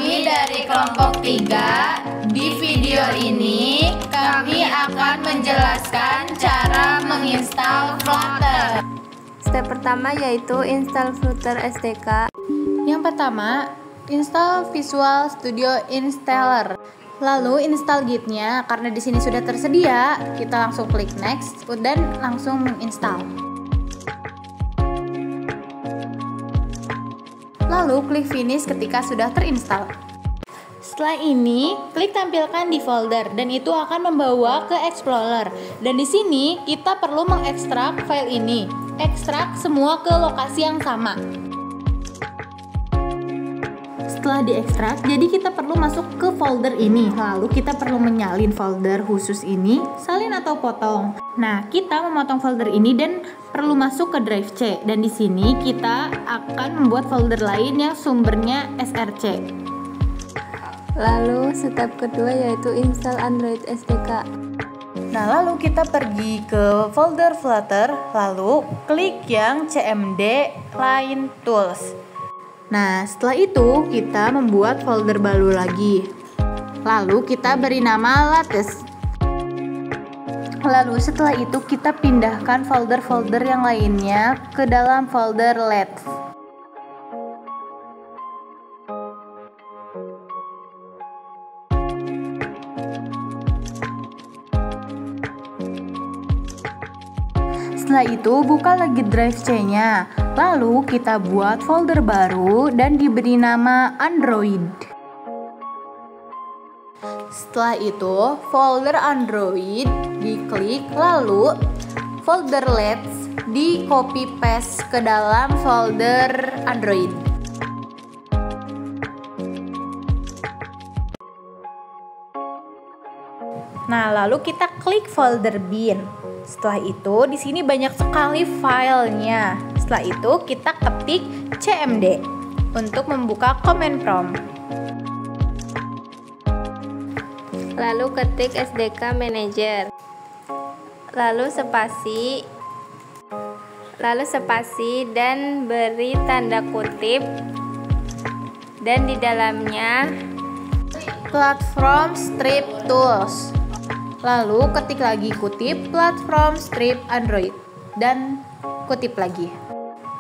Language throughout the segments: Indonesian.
Kami dari kelompok 3. Di video ini kami akan menjelaskan cara menginstal Flutter. Step pertama yaitu install Flutter SDK. Yang pertama, install Visual Studio Installer. Lalu install Git-nya. Karena di sini sudah tersedia, kita langsung klik next dan langsung menginstal. Lalu klik finish ketika sudah terinstall. Setelah ini, klik tampilkan di folder dan itu akan membawa ke Explorer. Dan di sini kita perlu mengekstrak file ini. Ekstrak semua ke lokasi yang sama. Setelah diekstrak, jadi kita perlu masuk ke folder ini. Lalu kita perlu menyalin folder khusus ini, salin atau potong. Nah, kita memotong folder ini dan perlu masuk ke drive C. Dan di sini kita akan membuat folder lain yang sumbernya src. Lalu step kedua yaitu install Android SDK. Nah, lalu kita pergi ke folder Flutter, lalu klik yang cmd Line Tools. Nah, setelah itu kita membuat folder baru lagi. Lalu kita beri nama Lattice. Lalu setelah itu kita pindahkan folder-folder yang lainnya ke dalam folder Lattice. Setelah itu buka lagi drive C-nya. Lalu kita buat folder baru dan diberi nama Android. Setelah itu folder Android diklik, lalu folder Lattice di copy paste ke dalam folder Android. Nah, lalu kita klik folder bin. Setelah itu di sini banyak sekali filenya. Setelah itu kita ketik cmd untuk membuka command prompt. Lalu ketik SDK Manager. Lalu spasi dan beri tanda kutip dan di dalamnya Platform Strip Tools. Lalu ketik lagi kutip platform strip Android dan kutip lagi.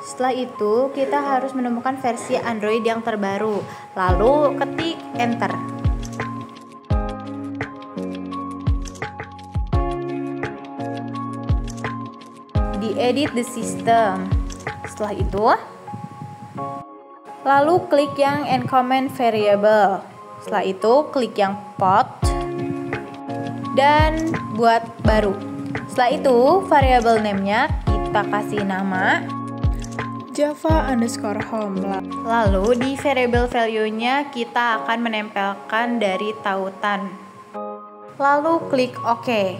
Setelah itu kita harus menemukan versi Android yang terbaru. Lalu ketik enter. Di-edit the system. Setelah itu lalu klik yang encomment variable. Setelah itu klik yang port dan buat baru. Setelah itu variable name-nya kita kasih nama Java_home. Lalu di variable value-nya kita akan menempelkan dari tautan. Lalu klik OK.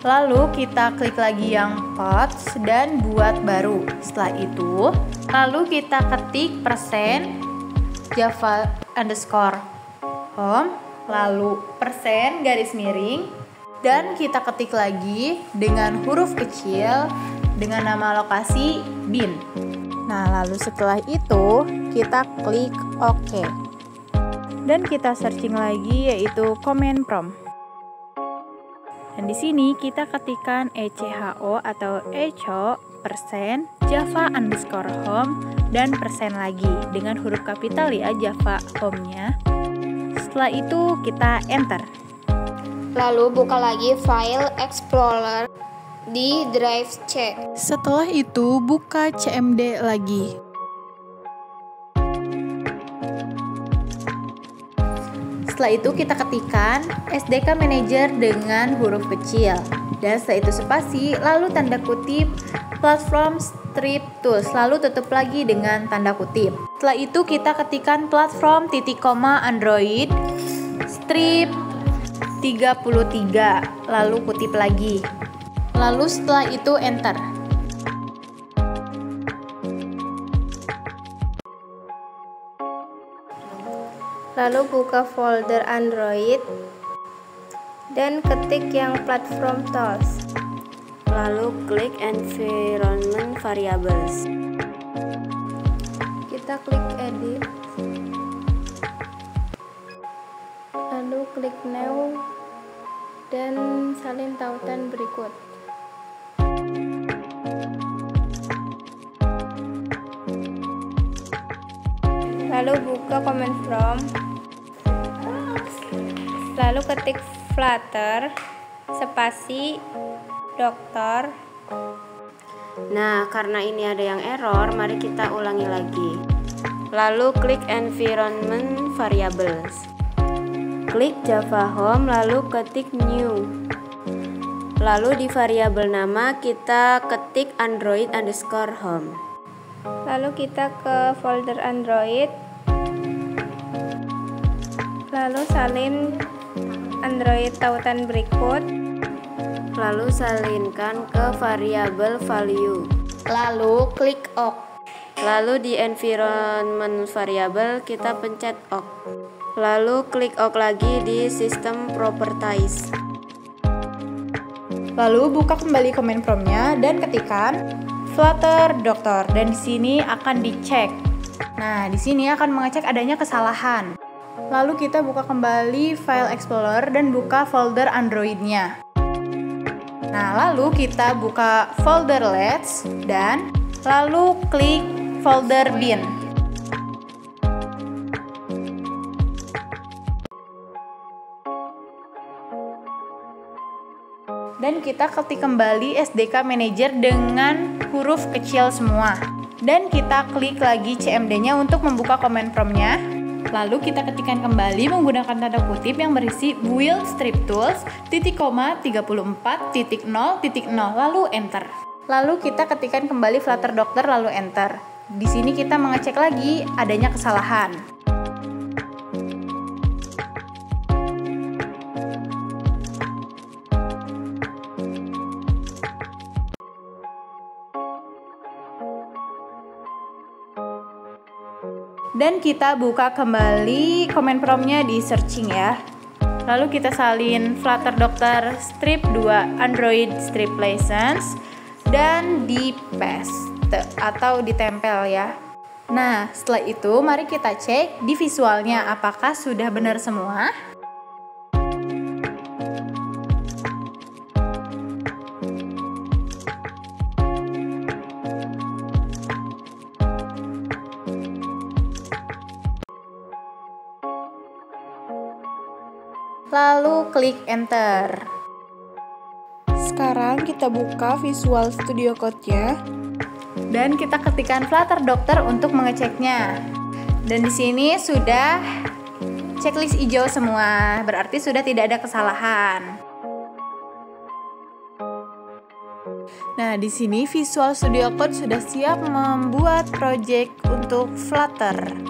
Lalu kita klik lagi yang pots dan buat baru. Setelah itu lalu kita ketik %Java_home, lalu garis miring, dan kita ketik lagi dengan huruf kecil dengan nama lokasi bin. Nah, lalu setelah itu kita klik OK. Dan kita searching lagi yaitu command prompt. Dan di sini kita ketikkan echo atau echo %Java_home dan persen lagi dengan huruf kapital ya Java home-nya. Setelah itu kita enter. lalu buka lagi file Explorer di drive C. Setelah itu buka cmd lagi. Setelah itu kita ketikkan SDK Manager dengan huruf kecil. Dan setelah itu spasi, lalu tanda kutip Platform Strip Tools, lalu tutup lagi dengan tanda kutip. Setelah itu kita ketikkan platform Android strip 33, lalu kutip lagi. Lalu setelah itu enter. Lalu buka folder Android dan ketik yang platform tools. Lalu klik environment variables. kita klik edit, lalu klik new dan salin tautan berikut. Lalu buka command prompt, lalu ketik Flutter spasi dokter. Nah, karena ini ada yang error, mari kita ulangi lagi. Lalu klik environment variables, klik Java Home, lalu ketik new. Lalu di variabel nama kita ketik Android_home. Lalu kita ke folder Android, lalu salin Android tautan berikut, lalu salinkan ke variabel value, Lalu klik OK. lalu di environment variable kita pencet OK, lalu klik OK lagi di system properties. Lalu buka kembali command prompt-nya dan ketikkan Flutter Doctor, dan di sini akan dicek. Nah, di sini akan mengecek adanya kesalahan. Lalu kita buka kembali File Explorer dan buka folder Android-nya. Nah, lalu kita buka folder Let's dan lalu klik folder bin. Dan kita ketik kembali SDK Manager dengan huruf kecil semua. Dan kita klik lagi CMD-nya untuk membuka command prompt-nya. Lalu kita ketikkan kembali menggunakan tanda kutip yang berisi build strip tools, titik koma 34.0.0, lalu enter. Lalu kita ketikkan kembali Flutter Doctor lalu enter. Di sini kita mengecek lagi adanya kesalahan. Dan kita buka kembali command prompt-nya di searching ya. Lalu kita salin Flutter Doctor strip 2 Android strip license dan di paste atau ditempel ya. Nah, setelah itu mari kita cek di visualnya apakah sudah benar semua. Lalu klik enter. Sekarang kita buka Visual Studio Code-nya Dan kita ketikkan Flutter Doctor untuk mengeceknya. Dan di sini sudah checklist hijau semua, berarti sudah tidak ada kesalahan. Nah, di sini Visual Studio Code sudah siap membuat project untuk Flutter.